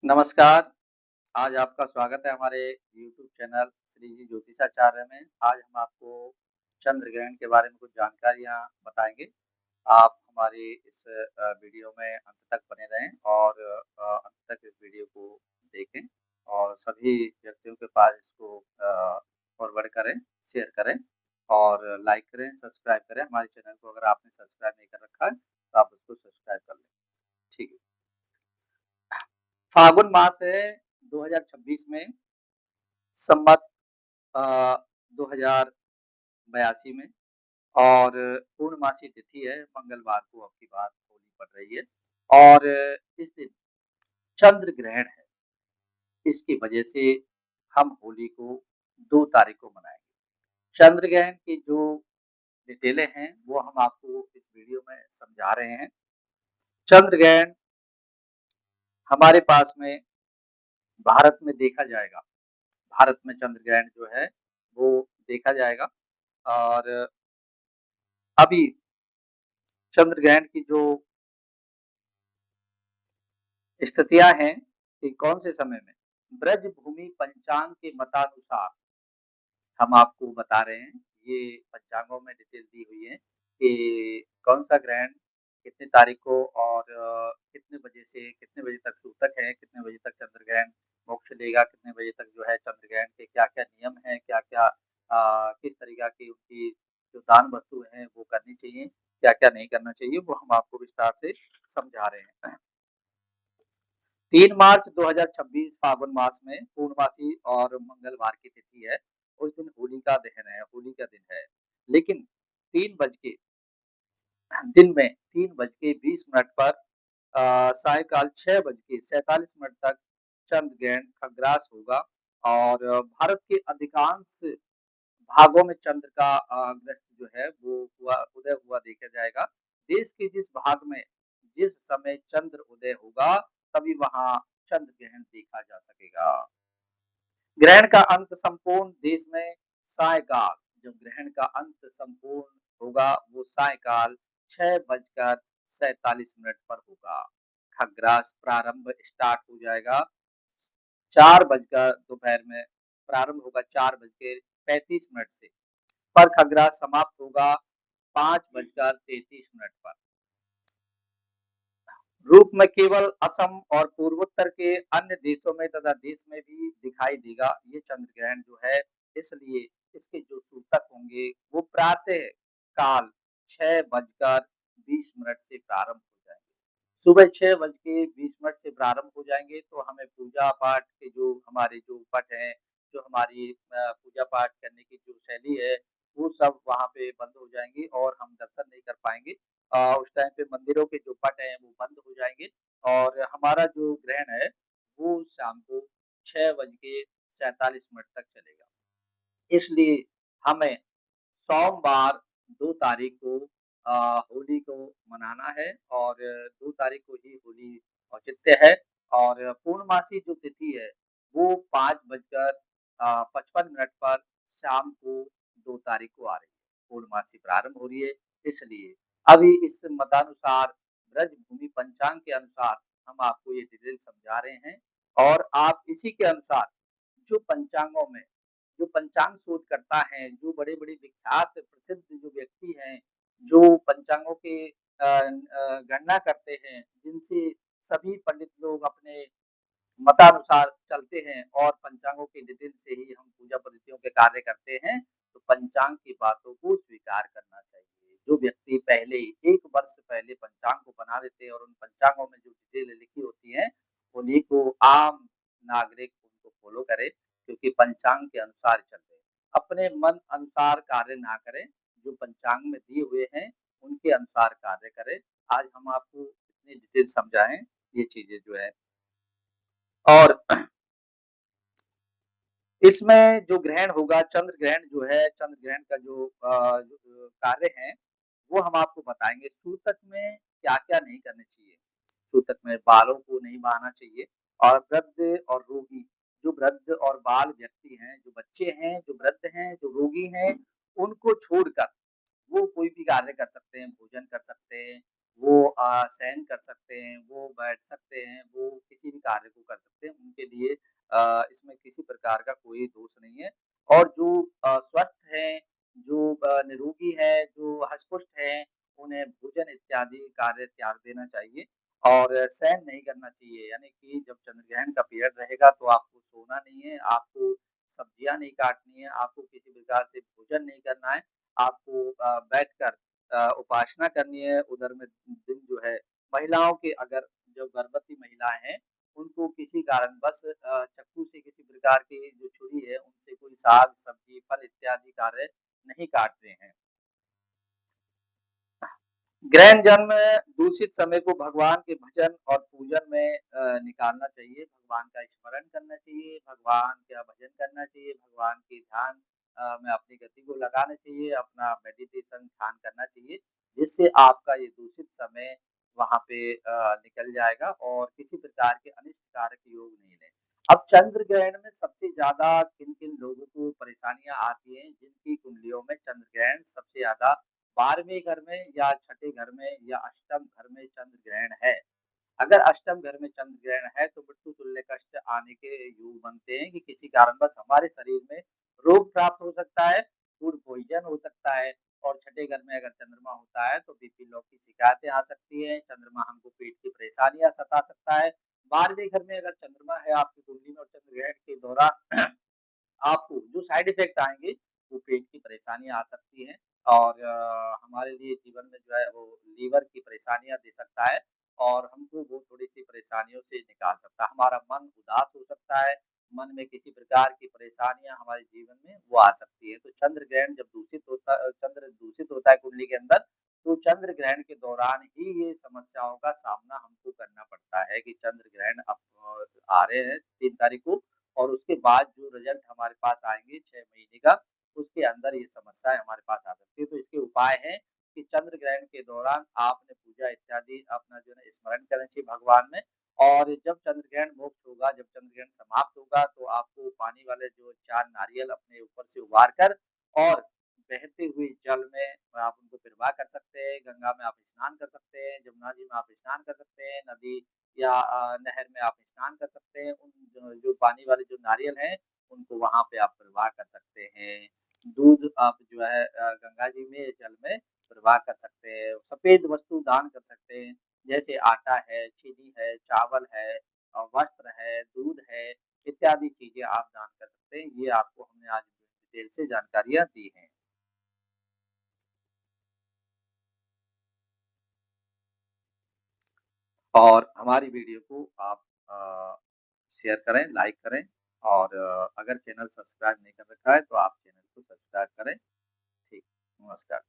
नमस्कार, आज आपका स्वागत है हमारे यूट्यूब चैनल श्री जी ज्योतिषाचार्य में। आज हम आपको चंद्र ग्रहण के बारे में कुछ जानकारियाँ बताएँगे। आप हमारी इस वीडियो में अंत तक बने रहें और अंत तक इस वीडियो को देखें और सभी व्यक्तियों के पास इसको फॉरवर्ड करें, शेयर करें और लाइक करें, सब्सक्राइब करें। हमारे चैनल को अगर आपने सब्सक्राइब नहीं कर रखा है, तो आप उसको सब्सक्राइब कर लें। ठीक है। फाल्गुन मास है 2026 में संवत 2082 में और पूर्णमासी तिथि है, मंगलवार को अब की बात होली पड़ रही है और इस दिन चंद्र ग्रहण है। इसकी वजह से हम होली को 2 तारीख को मनाएँगे। चंद्र ग्रहण की जो डिटेलें हैं, वो हम आपको इस वीडियो में समझा रहे हैं। चंद्र ग्रहण हमारे पास में भारत में देखा जाएगा। भारत में चंद्र ग्रहण जो है, वो देखा जाएगा और अभी चंद्र ग्रहण की जो स्थितियाँ हैं कि कौन से समय में ब्रज भूमि पंचांग के मतानुसार हम आपको बता रहे हैं। ये पंचांगों में डिटेल दी हुई है कि कौन-सा ग्रहण कितनी तारीख को और कितने बजे से कितने बजे तक सूतक है, कितने बजे तक चंद्र ग्रहण मोक्ष लेगा, कितने बजे तक जो है चंद्र ग्रहण के क्या-क्या नियम हैं, क्या-क्या किस तरीक़ा की उनकी जो दान वस्तु हैं वो करनी चाहिए, क्या-क्या नहीं करना चाहिए, वो हम आपको विस्तार से समझा रहे हैं। 3 मार्च 2026 फाल्गुन मास में पूर्णमासी और मंगलवार की तिथि है। उस दिन होली का दहन है, होली का दिन है। लेकिन 3 बज के दिन में 3 बज के 20 मिनट पर सायंकाल 6 बज के 47 मिनट तक चंद्र ग्रहण खग्रास होगा और भारत के अधिकांश भागों में चंद्र का ग्रस्त जो है वो उदय हुआ देखा जाएगा। देश के जिस भाग में जिस समय चंद्र उदय होगा तभी वहाँ चंद्र ग्रहण देखा जा सकेगा। ग्रहण का अंत संपूर्ण देश में सायंकाल जो ग्रहण का अंत संपूर्ण होगा वो सायंकाल 6 बजकर 47 मिनट पर होगा। खग्रास प्रारंभ स्टार्ट हो जाएगा 4 बजकर दोपहर में प्रारंभ होगा 4 बज के 35 मिनट से, पर खग्रास समाप्त होगा 5 बजकर 33 मिनट पर। रूप में केवल असम और पूर्वोत्तर के अन्य देशों में तथा देश में भी दिखाई देगा ये चंद्र ग्रहण जो है, इसलिए इसके जो सूतक होंगे वो प्रातः काल 6 बजकर 20 मिनट से प्रारंभ हो जाएँगे। सुबह 6 बज के 20 मिनट से प्रारंभ हो जाएँगे तो हमें पूजा-पाठ के जो हमारे जो पट हैं, जो हमारी पूजा-पाठ करने की जो शैली है, वो सब वहाँ पे बंद हो जाएँगी और हम दर्शन नहीं कर पाएँगे। उस टाइम पे मंदिरों के जो पट हैं वो बंद हो जाएँगे और हमारा जो ग्रहण है, वो शाम को 6 बज के 47 मिनट तक चलेगा। इसलिए हमें सोमवार 2 तारीख को होली को मनाना है और 2 तारीख को ही होली औचित्य है और पूर्णमासी जो तिथि है, वो 5 बजकर 55 मिनट पर शाम को 2 तारीख को आ रही है। पूर्णमासी प्रारंभ हो रही है, इसलिए अभी इस मतानुसार ब्रज भूमि पंचांग के अनुसार हम आपको ये डिटेल समझा रहे हैं और आप इसी के अनुसार जो पंचांगों में जो पंचांग शोध करता है, जो बड़े-बड़े विख्यात प्रसिद्ध जो व्यक्ति हैं, जो पंचांगों के गणना करते हैं, जिनसे सभी पंडित लोग अपने मतानुसार चलते हैं और पंचांगों के डिटेल से ही हम पूजा पद्धतियों के कार्य करते हैं, तो पंचांग की बातों को स्वीकार करना चाहिए। जो व्यक्ति पहले 1 वर्ष पहले पंचांग को बना देते हैं और उन पंचांगों में जो डिटेल लिखी होती हैं, उन्हीं को आम नागरिक उनको फॉलो करे क्योंकि पंचांग के अनुसार चले। अपने मन अनुसार कार्य ना करें, जो पंचांग में दिए हुए हैं, उनके अनुसार कार्य करें। आज हम आपको इतनी डिटेल समझाएँ, ये चीज़ें जो है और इसमें जो ग्रहण होगा, चंद्र ग्रहण जो है, चंद्र ग्रहण का जो जो कार्य है, वो हम आपको बताएँगे। सूतक में क्या-क्या नहीं करने चाहिए। सूतक में बालों को नहीं बहाना चाहिए और वृद्ध और रोगी, जो वृद्ध और बाल व्यक्ति हैं, जो बच्चे हैं, जो वृद्ध हैं, जो रोगी हैं, उनको छोड़कर वो कोई भी कार्य कर सकते हैं, भोजन कर सकते हैं, वो सहन कर सकते हैं, वो बैठ सकते हैं, वो किसी भी कार्य को कर सकते हैं, उनके लिए इसमें किसी प्रकार का कोई दोष नहीं है। और जो स्वस्थ हैं, जो निरोगी है, जो हष्ट-पुष्ट हैं, उन्हें भोजन इत्यादि कार्य त्याग देना चाहिए और सहन नहीं करना चाहिए। यानी कि जब चंद्रग्रहण का पीरियड रहेगा तो आपको सोना नहीं है, आपको सब्जियाँ नहीं काटनी है, आपको किसी प्रकार से भोजन नहीं करना है, आपको बैठकर उपासना करनी है। उधर में दिन जो है महिलाओं के अगर जो गर्भवती महिलाएँ हैं, उनको किसी कारणवश चाकू से किसी प्रकार की जो छुरी है, उनसे कोई साग, सब्जी, फल इत्यादि कार्य नहीं काटते हैं। ग्रहण जन्म दूषित समय को भगवान के भजन और पूजन में निकालना चाहिए, भगवान का स्मरण करना चाहिए, भगवान का भजन करना चाहिए, भगवान के ध्यान में अपनी गति को लगाना चाहिए, अपना मेडिटेशन ध्यान करना चाहिए, जिससे आपका ये दूषित समय वहाँ पे निकल जाएगा और किसी प्रकार के अनिष्ट कारक योग नहीं रहे। अब चंद्र ग्रहण में सबसे ज़्यादा किन-किन लोगों को परेशानियाँ आती हैं, जिनकी कुंडलियों में चंद्र ग्रहण सबसे ज़्यादा 12वें घर में या छठे घर में या अष्टम घर में चंद्र ग्रहण है। अगर अष्टम घर में चंद्र ग्रहण है तो मृत्यु तुल्य कष्ट आने के योग बनते हैं कि किसी कारणवश हमारे शरीर में रोग प्राप्त हो सकता है, फूड पॉइज़न हो सकता है और छठे घर में अगर चंद्रमा होता है तो बीपी लो की शिकायतें आ सकती हैं, चंद्रमा हमको पेट की परेशानियाँ सता सकता है। 12वें घर में अगर चंद्रमा है आपकी कुंडली में और चंद्र ग्रहण के दौरान आपको जो साइड इफ़ेक्ट आएँगे, वो पेट की परेशानियाँ आ सकती हैं और हमारे लिए जीवन में जो है वो लीवर की परेशानियाँ दे सकता है और हमको वो थोड़ी-सी परेशानियों से निकाल सकता है। हमारा मन उदास हो सकता है, मन में किसी प्रकार की परेशानियाँ हमारे जीवन में वो आ सकती है। तो चंद्र ग्रहण जब चंद्र दूषित होता है कुंडली के अंदर, तो चंद्र ग्रहण के दौरान ही ये समस्याओं का सामना हमको करना पड़ता है कि चंद्र ग्रहण अब आ रहे हैं 3 तारीख को और उसके बाद जो रिज़ल्ट हमारे पास आएँगे 6 महीने का, उसके अंदर ये समस्याएँ हमारे पास आ सकती है। तो इसके उपाय हैं कि चंद्र ग्रहण के दौरान आपने पूजा इत्यादि अपना जो है स्मरण करना चाहिए भगवान में और जब चंद्र ग्रहण मोक्ष होगा, जब चंद्र ग्रहण समाप्त होगा, तो आपको पानी वाले जो 4 नारियल अपने ऊपर से उबार कर और बहते हुए जल में आप उनको प्रवाह कर सकते हैं, गंगा में आप स्नान कर सकते हैं, जमुना जी में आप स्नान कर सकते हैं, नदी या नहर में आप स्नान कर सकते हैं। उन जो पानी वाले जो नारियल हैं, उनको वहाँ पे आप प्रवाह कर सकते हैं। दूध आप जो है गंगा जी में, जल में प्रवाह कर सकते हैं। सफ़ेद वस्तु दान कर सकते हैं, जैसे आटा है, चीनी है, चावल है वस्त्र है, दूध है, इत्यादि चीज़ें आप दान कर सकते हैं। ये आपको हमने आज डिटेल से जानकारियाँ दी हैं। और हमारी वीडियो को आप शेयर करें, लाइक करें और अगर चैनल सब्सक्राइब नहीं कर रखा है, तो आप चैनल को सब्सक्राइब करें। ठीक, नमस्कार।